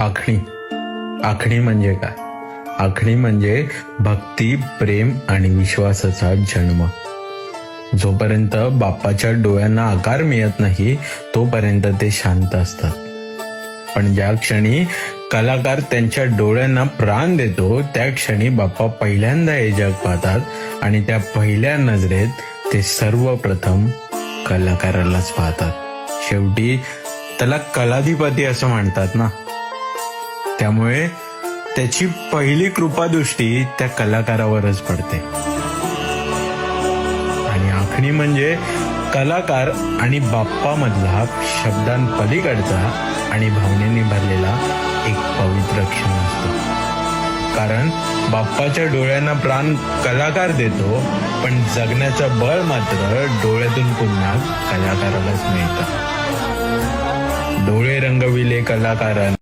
आखणी आखणी म्हणजे काय? आखणी म्हणजे भक्ती, प्रेम आणि विश्वासाचा जन्म. जोपर्यंत बाप्पाच्या डोळ्यांना आकार मिळत नाही तोपर्यंत ते शांत असतात. पण ज्या क्षणी कलाकार त्यांच्या डोळ्यांना प्राण देतो त्या क्षणी बाप्पा पहिल्यांदा हे जग पाहतात आणि त्या पहिल्या नजरेत ते सर्वप्रथम कलाकारालाच पाहतात. शेवटी त्याला कलाधिपती असं म्हणतात ना, त्यामुळे त्याची पहिली कृपादृष्टी त्या कलाकारावरच पडते. आणि आखणी म्हणजे कलाकार आणि बाप्पा मधला शब्दांपलीकडचा आणि भावनेने भरलेला एक पवित्र क्षण असतो. कारण बाप्पाच्या डोळ्यांना प्राण कलाकार देतो, पण जगण्याचं बळ मात्र डोळ्यातून पुन्हा कलाकारालाच मिळतं. डोळे रंगविले कलाकाराने